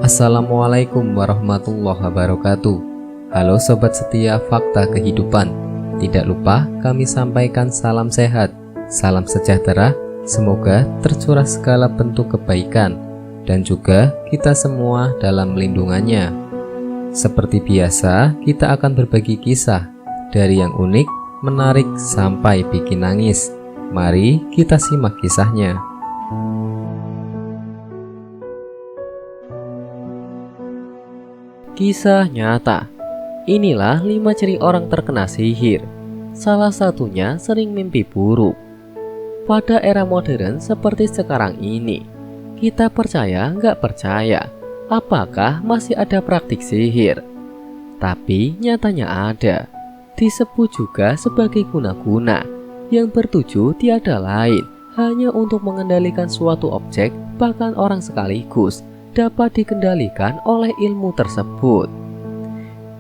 Assalamualaikum warahmatullahi wabarakatuh. Halo sobat setia fakta kehidupan. Tidak lupa kami sampaikan salam sehat, salam sejahtera. Semoga tercurah segala bentuk kebaikan dan juga kita semua dalam lindungannya. Seperti biasa, kita akan berbagi kisah dari yang unik, menarik sampai bikin nangis. Mari kita simak kisahnya. Kisah nyata. Inilah 5 ciri orang terkena sihir. Salah satunya sering mimpi buruk. Pada era modern seperti sekarang ini, kita percaya nggak percaya, apakah masih ada praktik sihir? Tapi nyatanya ada. Disebut juga sebagai guna-guna, yang bertuju tiada lain hanya untuk mengendalikan suatu objek, bahkan orang sekaligus dapat dikendalikan oleh ilmu tersebut.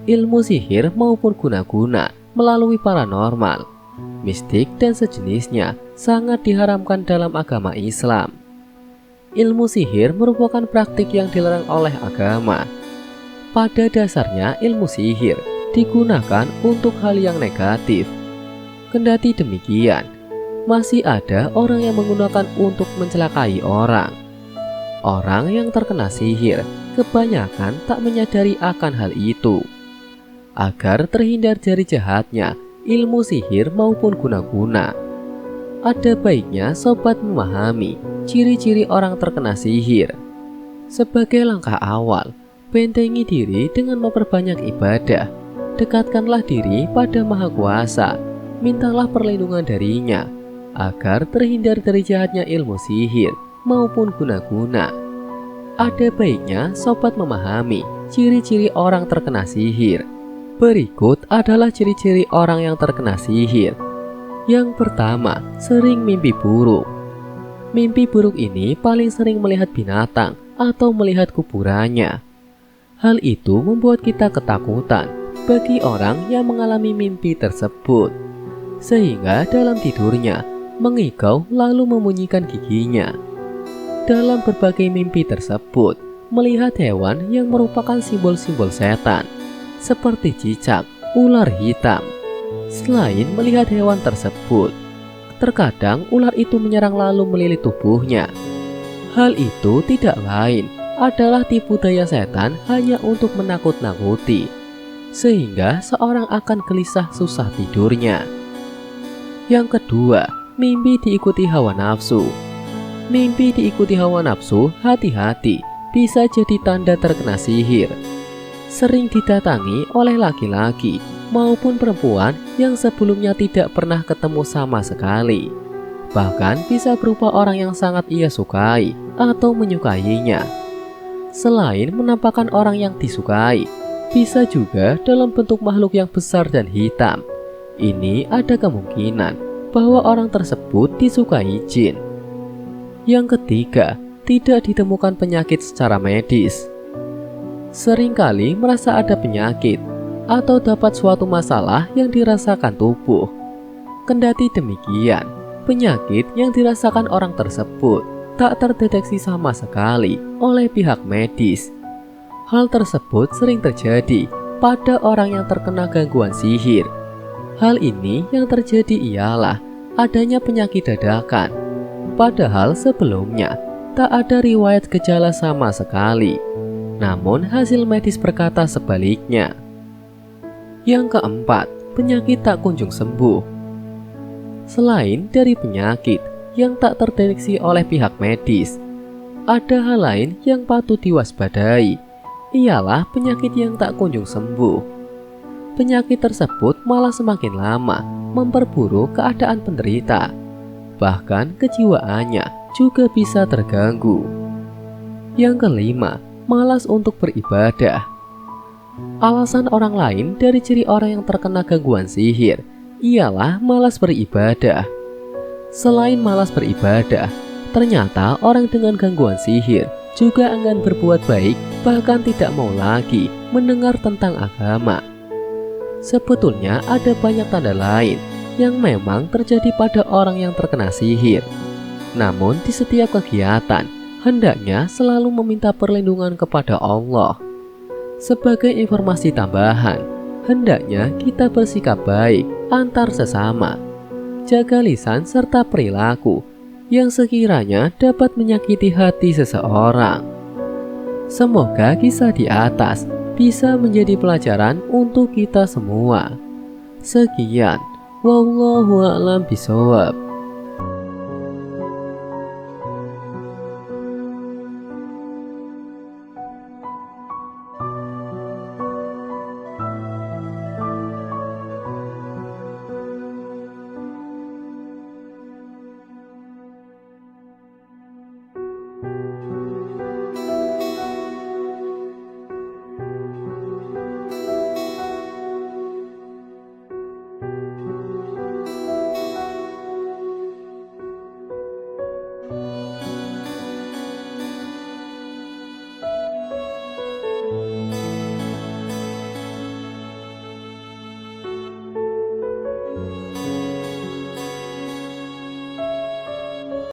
Ilmu sihir maupun guna-guna melalui paranormal, mistik dan sejenisnya sangat diharamkan dalam agama Islam. Ilmu sihir merupakan praktik yang dilarang oleh agama. Pada dasarnya ilmu sihir digunakan untuk hal yang negatif. Kendati demikian, masih ada orang yang menggunakan untuk mencelakai orang. Orang yang terkena sihir kebanyakan tak menyadari akan hal itu. Agar terhindar dari jahatnya ilmu sihir maupun guna-guna, ada baiknya sobat memahami ciri-ciri orang terkena sihir. Sebagai langkah awal, bentengi diri dengan memperbanyak ibadah. Dekatkanlah diri pada Maha Kuasa, mintalah perlindungan darinya agar terhindar dari jahatnya ilmu sihir maupun guna-guna. Ada baiknya sobat memahami ciri-ciri orang terkena sihir. Berikut adalah ciri-ciri orang yang terkena sihir. Yang pertama, sering mimpi buruk. Mimpi buruk ini paling sering melihat binatang atau melihat kuburannya. Hal itu membuat kita ketakutan bagi orang yang mengalami mimpi tersebut, sehingga dalam tidurnya mengigau lalu memunyikan giginya. Dalam berbagai mimpi tersebut, melihat hewan yang merupakan simbol-simbol setan, seperti cicak, ular hitam. Selain melihat hewan tersebut, terkadang ular itu menyerang lalu melilit tubuhnya. Hal itu tidak lain adalah tipu daya setan hanya untuk menakut-nakuti, sehingga seorang akan gelisah susah tidurnya. Yang kedua, mimpi diikuti hawa nafsu. Mimpi diikuti hawa nafsu, hati-hati, bisa jadi tanda terkena sihir. Sering didatangi oleh laki-laki maupun perempuan yang sebelumnya tidak pernah ketemu sama sekali. Bahkan bisa berupa orang yang sangat ia sukai atau menyukainya. Selain menampakkan orang yang disukai, bisa juga dalam bentuk makhluk yang besar dan hitam. Ini ada kemungkinan bahwa orang tersebut disukai jin. Yang ketiga, tidak ditemukan penyakit secara medis. Seringkali merasa ada penyakit atau dapat suatu masalah yang dirasakan tubuh. Kendati demikian, penyakit yang dirasakan orang tersebut tak terdeteksi sama sekali oleh pihak medis. Hal tersebut sering terjadi pada orang yang terkena gangguan sihir. Hal ini yang terjadi ialah adanya penyakit dadakan, padahal sebelumnya tak ada riwayat gejala sama sekali. Namun hasil medis berkata sebaliknya. Yang keempat, penyakit tak kunjung sembuh. Selain dari penyakit yang tak terdeteksi oleh pihak medis, ada hal lain yang patut diwaspadai, ialah penyakit yang tak kunjung sembuh. Penyakit tersebut malah semakin lama memperburuk keadaan penderita. Bahkan kejiwaannya juga bisa terganggu. Yang kelima, malas untuk beribadah. Alasan orang lain dari ciri orang yang terkena gangguan sihir ialah malas beribadah. Selain malas beribadah, ternyata orang dengan gangguan sihir juga enggan berbuat baik, bahkan tidak mau lagi mendengar tentang agama. Sebetulnya ada banyak tanda lain yang memang terjadi pada orang yang terkena sihir. Namun di setiap kegiatan hendaknya selalu meminta perlindungan kepada Allah. Sebagai informasi tambahan, hendaknya kita bersikap baik antar sesama, jaga lisan serta perilaku yang sekiranya dapat menyakiti hati seseorang. Semoga kisah di atas bisa menjadi pelajaran untuk kita semua. Sekian, wallahu a'lam bishawab.